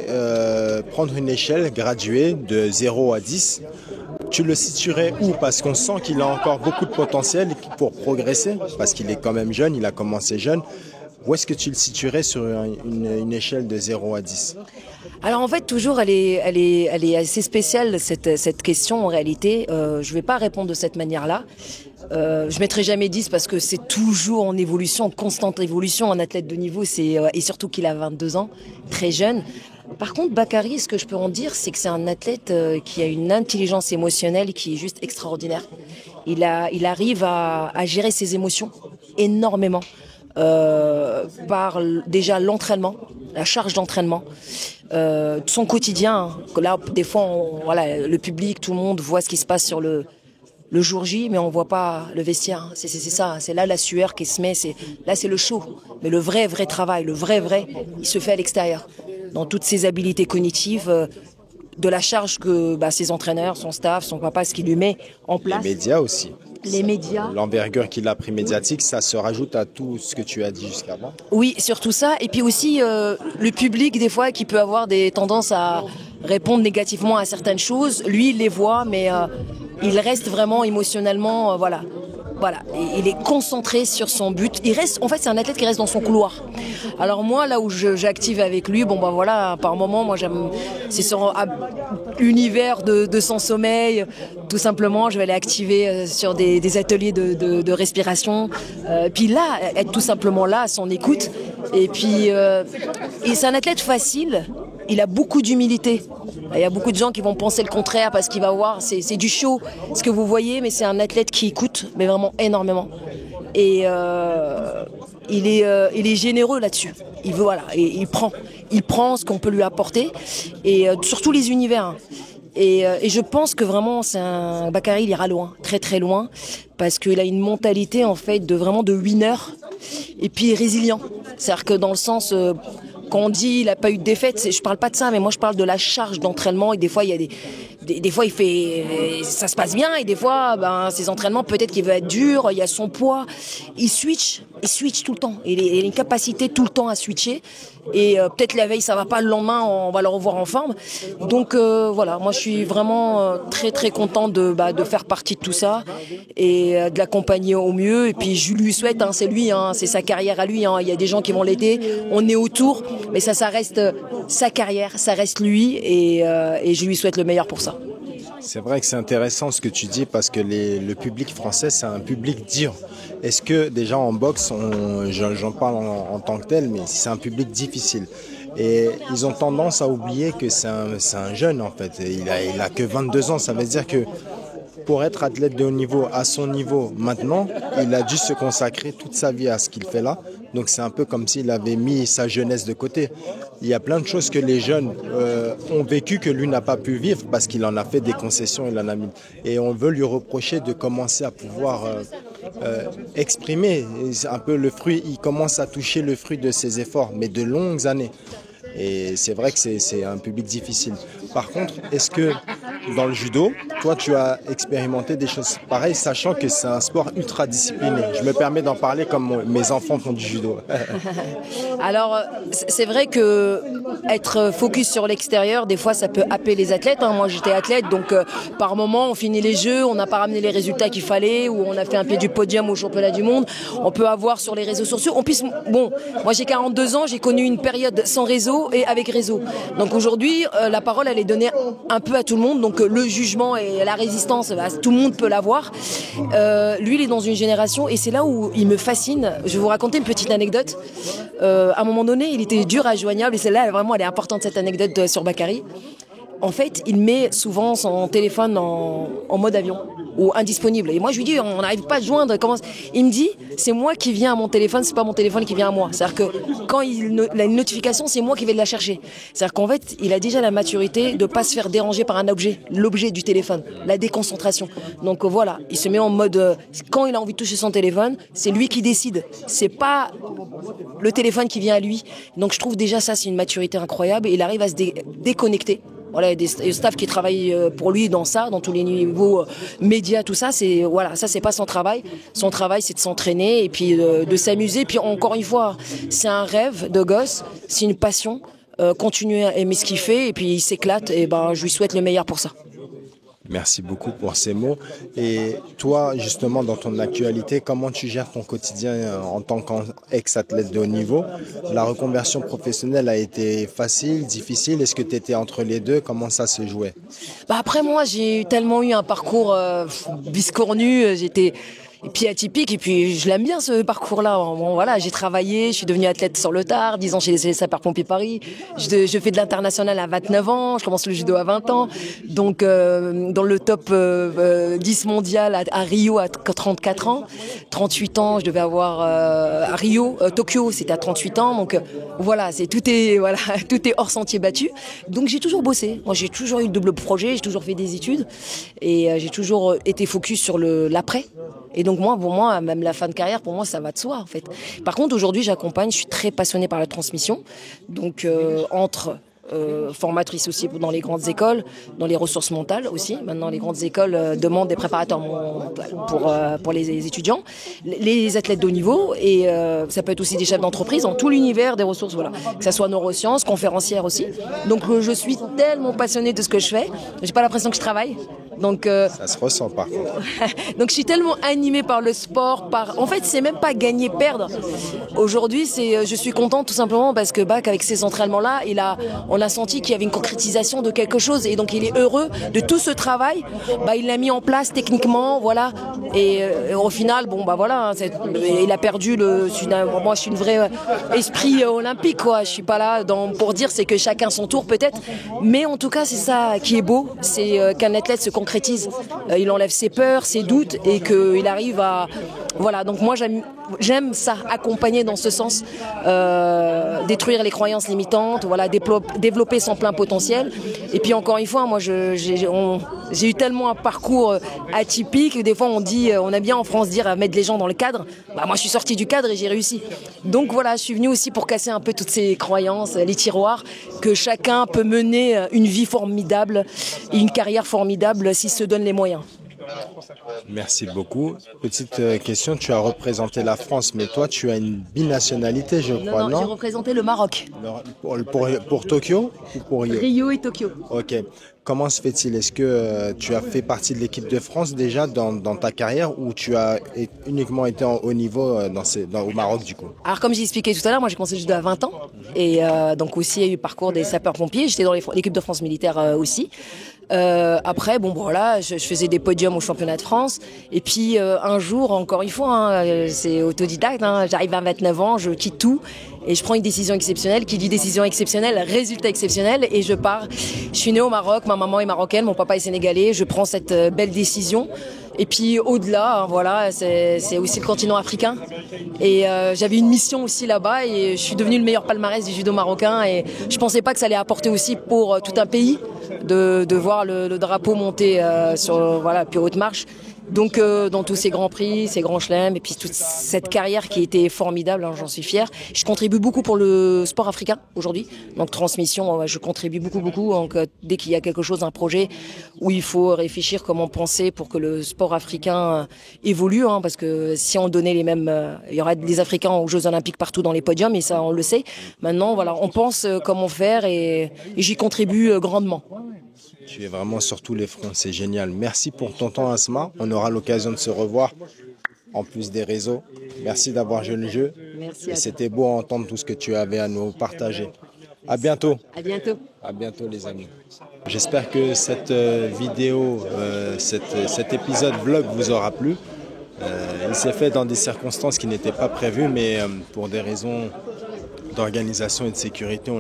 prendre une échelle graduée de 0 à 10, tu le situerais où? Parce qu'on sent qu'il a encore beaucoup de potentiel pour progresser, parce qu'il est quand même jeune, il a commencé jeune. Où est-ce que tu le situerais sur une échelle de 0 à 10? Alors en fait, toujours, elle est assez spéciale, cette question en réalité. Je ne vais pas répondre de cette manière-là. Je ne mettrai jamais 10 parce que c'est toujours en évolution, en constante évolution. Un athlète de niveau, et surtout qu'il a 22 ans, très jeune. Par contre, Bakary, ce que je peux en dire, c'est que c'est un athlète qui a une intelligence émotionnelle qui est juste extraordinaire. Il arrive à gérer ses émotions énormément par déjà l'entraînement, la charge d'entraînement, son quotidien. Là, des fois, le public, tout le monde voit ce qui se passe sur le jour J, mais on voit pas le vestiaire. C'est ça, c'est là la sueur qui se met. Là, c'est le show. Mais le vrai travail, il se fait à l'extérieur. Dans toutes ses habiletés cognitives, de la charge que ses entraîneurs, son staff, son papa, ce qu'il lui met en place. Les médias aussi. Les médias. L'envergure qu'il a pris médiatique, ça se rajoute à tout ce que tu as dit jusqu'avant. Oui, surtout ça. Et puis aussi le public, des fois, qui peut avoir des tendances à répondre négativement à certaines choses. Lui, il les voit, mais il reste vraiment émotionnellement, voilà. Et il est concentré sur son but. En fait, c'est un athlète qui reste dans son couloir. Alors moi, là où j'active avec lui, par moment, moi c'est son univers de son sommeil. Tout simplement, je vais aller activer sur des ateliers de respiration. Puis là, être tout simplement là, à son écoute. Et puis, et c'est un athlète facile. Il a beaucoup d'humilité. Il y a beaucoup de gens qui vont penser le contraire parce qu'il va voir, c'est du show, ce que vous voyez, mais c'est un athlète qui écoute, mais vraiment énormément. Et il est généreux là-dessus. Et il prend ce qu'on peut lui apporter, et surtout les univers. Et je pense que vraiment, Bakary, il ira loin, très très loin, parce qu'il a une mentalité en fait de winner, et puis résilient. C'est-à-dire que dans le sens quand on dit il n'a pas eu de défaite, je parle pas de ça, mais moi je parle de la charge d'entraînement, et des fois il y a des fois ça se passe bien, et des fois ses entraînements peut-être qu'il veut être dur, il y a son poids, il switch tout le temps, il a une capacité tout le temps à switcher, et peut-être la veille ça va pas, le lendemain on va le revoir en forme. Donc moi je suis vraiment très très contente de faire partie de tout ça, et de l'accompagner au mieux. Et puis je lui souhaite, c'est lui, c'est sa carrière à lui, il y a des gens qui vont l'aider, on est autour, mais ça reste sa carrière, ça reste lui, et je lui souhaite le meilleur pour ça. C'est vrai que c'est intéressant ce que tu dis, parce que le public français, c'est un public dur. Est-ce que déjà en boxe, j'en parle en tant que tel, mais c'est un public difficile. Et ils ont tendance à oublier que c'est un jeune en fait. Il a que 22 ans, ça veut dire que pour être athlète de haut niveau, à son niveau maintenant, il a dû se consacrer toute sa vie à ce qu'il fait là. Donc c'est un peu comme s'il avait mis sa jeunesse de côté. Il y a plein de choses que les jeunes ont vécues que lui n'a pas pu vivre, parce qu'il en a fait des concessions, il en a mis. Et on veut lui reprocher de commencer à pouvoir exprimer un peu le fruit. Il commence à toucher le fruit de ses efforts, mais de longues années. Et c'est vrai que c'est un public difficile. Par contre, est-ce que dans le judo, toi tu as expérimenté des choses pareilles, sachant que c'est un sport ultra discipliné? Je me permets d'en parler comme mes enfants font du judo. Alors c'est vrai que être focus sur l'extérieur, des fois ça peut happer les athlètes. Moi j'étais athlète, donc par moment on finit les jeux, on n'a pas ramené les résultats qu'il fallait, ou on a fait un pied du podium au championnat du monde. On peut avoir sur les réseaux sociaux. En plus, bon, moi j'ai 42 ans, j'ai connu une période sans réseau et avec réseau. Donc aujourd'hui, la parole elle est donnée un peu à tout le monde, donc le jugement et la résistance, tout le monde peut l'avoir. Lui il est dans une génération et c'est là où il me fascine. Je vais vous raconter une petite anecdote. À un moment donné, il était dur à joignable et celle-là, vraiment, elle est importante, cette anecdote sur Bakary. En fait, il met souvent son téléphone en mode avion ou indisponible. Et moi, je lui dis, on n'arrive pas à joindre. Il me dit, c'est moi qui viens à mon téléphone, c'est pas mon téléphone qui vient à moi. C'est-à-dire que quand il a une notification, c'est moi qui vais la chercher. C'est-à-dire qu'en fait, il a déjà la maturité de pas se faire déranger par un objet, l'objet du téléphone, la déconcentration. Donc voilà, il se met en mode, quand il a envie de toucher son téléphone, c'est lui qui décide. C'est pas le téléphone qui vient à lui. Donc je trouve déjà ça, c'est une maturité incroyable. Et il arrive à se déconnecter. Voilà, il y a des staffs qui travaillent pour lui dans ça, dans tous les niveaux médias, tout ça. C'est voilà, ça c'est pas son travail. Son travail, c'est de s'entraîner et puis de s'amuser. Puis encore une fois, c'est un rêve de gosse, c'est une passion. Continuer à aimer ce qu'il fait et puis il s'éclate. Et ben, je lui souhaite le meilleur pour ça. Merci beaucoup pour ces mots. Et toi, justement, dans ton actualité, comment tu gères ton quotidien en tant qu'ex-athlète de haut niveau? La reconversion professionnelle a été facile, difficile? Est-ce que tu étais entre les deux? Comment ça se jouait? Après, moi, j'ai tellement eu un parcours biscornu. J'étais... Et puis atypique, et puis je l'aime bien ce parcours-là. Bon, voilà, j'ai travaillé, je suis devenue athlète sur le tard, 10 ans chez les sapeurs-pompiers Paris. Je fais de l'international à 29 ans, je commence le judo à 20 ans. Donc dans le top 10 mondial à Rio à 34 ans. 38 ans, je devais avoir à Rio, Tokyo, c'était à 38 ans. Donc voilà, tout est hors sentier battu. Donc j'ai toujours bossé. Moi, j'ai toujours eu le double projet, j'ai toujours fait des études et j'ai toujours été focus sur l'après. Et donc moi, pour moi, même la fin de carrière, pour moi, ça va de soi en fait. Par contre, aujourd'hui, j'accompagne, je suis très passionnée par la transmission. Donc entre formatrice aussi dans les grandes écoles, dans les ressources mentales aussi. Maintenant, les grandes écoles demandent des préparateurs pour les étudiants, les athlètes de haut niveau, et ça peut être aussi des chefs d'entreprise dans tout l'univers des ressources, voilà. Que ça soit neurosciences, conférencières aussi. Donc, je suis tellement passionnée de ce que je fais, j'ai pas l'impression que je travaille. Donc, ça se ressent par contre. Donc je suis tellement animée par le sport, en fait c'est même pas gagner perdre. Aujourd'hui je suis contente tout simplement parce que Bak avec ces entraînements là, on a senti qu'il y avait une concrétisation de quelque chose et donc il est heureux de tout ce travail. Il l'a mis en place techniquement, voilà. Et au final voilà, il a perdu moi je suis une vraie esprit olympique quoi. Je suis pas là pour dire c'est que chacun son tour peut-être, mais en tout cas c'est ça qui est beau, c'est qu'un athlète se concrétise. Il enlève ses peurs, ses doutes et qu'il arrive à... Voilà, donc moi j'aime ça, accompagner dans ce sens, détruire les croyances limitantes, voilà, développer son plein potentiel. Et puis encore une fois, moi j'ai eu tellement un parcours atypique que des fois on aime bien en France dire mettre les gens dans le cadre. Moi je suis sortie du cadre et j'ai réussi. Donc voilà, je suis venue aussi pour casser un peu toutes ces croyances, les tiroirs, que chacun peut mener une vie formidable et une carrière formidable s'il se donne les moyens. Merci beaucoup. Petite question, tu as représenté la France, mais toi tu as une binationalité, je crois, non? J'ai représenté le Maroc. Pour Tokyo ou pour Rio? Rio et Tokyo. Ok. Comment se fait-il? Est-ce que tu as fait partie de l'équipe de France déjà dans ta carrière ou tu as uniquement été en haut niveau au Maroc du coup? Alors comme j'ai expliqué tout à l'heure, moi j'ai commencé le judo à 20 ans et donc aussi il y a eu le parcours des sapeurs-pompiers. J'étais dans l'équipe de France militaire aussi. Après, voilà, je faisais des podiums au championnat de France. Et puis un jour, encore une fois, c'est autodidacte. J'arrive à 29 ans, je quitte tout et je prends une décision exceptionnelle. Qui dit décision exceptionnelle, résultat exceptionnel. Et je pars. Je suis née au Maroc, ma maman est marocaine, mon papa est sénégalais. Je prends cette belle décision. Et puis au-delà, voilà, c'est aussi le continent africain. Et j'avais une mission aussi là-bas et je suis devenue le meilleur palmarès du judo marocain. Et je pensais pas que ça allait apporter aussi pour tout un pays de voir le drapeau monter sur plus haute marche. Donc dans tous ces grands prix, ces grands chelems, et puis toute cette carrière qui était formidable, hein, j'en suis fière. Je contribue beaucoup pour le sport africain aujourd'hui. Donc transmission, je contribue beaucoup. Donc dès qu'il y a quelque chose, un projet où il faut réfléchir comment penser pour que le sport africain évolue, hein, parce que si on donnait les mêmes, il y aurait des Africains aux Jeux Olympiques partout dans les podiums, et ça on le sait. Maintenant, voilà, on pense comment faire et j'y contribue grandement. Tu es vraiment sur tous les fronts, c'est génial. Merci pour ton temps, Asma. On aura l'occasion de se revoir, en plus des réseaux. Merci d'avoir joué le jeu. Merci. Et c'était beau à entendre tout ce que tu avais à nous partager. À bientôt. À bientôt. À bientôt, les amis. J'espère que cette vidéo, cet épisode vlog vous aura plu. Il s'est fait dans des circonstances qui n'étaient pas prévues, mais pour des raisons d'organisation et de sécurité,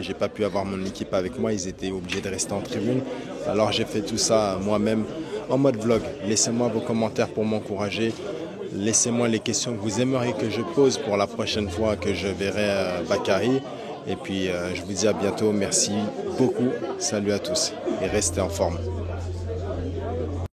j'ai pas pu avoir mon équipe avec moi, ils étaient obligés de rester en tribune. Alors j'ai fait tout ça moi-même en mode vlog. Laissez-moi vos commentaires pour m'encourager. Laissez-moi les questions que vous aimeriez que je pose pour la prochaine fois que je verrai Bakary. Et puis je vous dis à bientôt. Merci beaucoup. Salut à tous et restez en forme.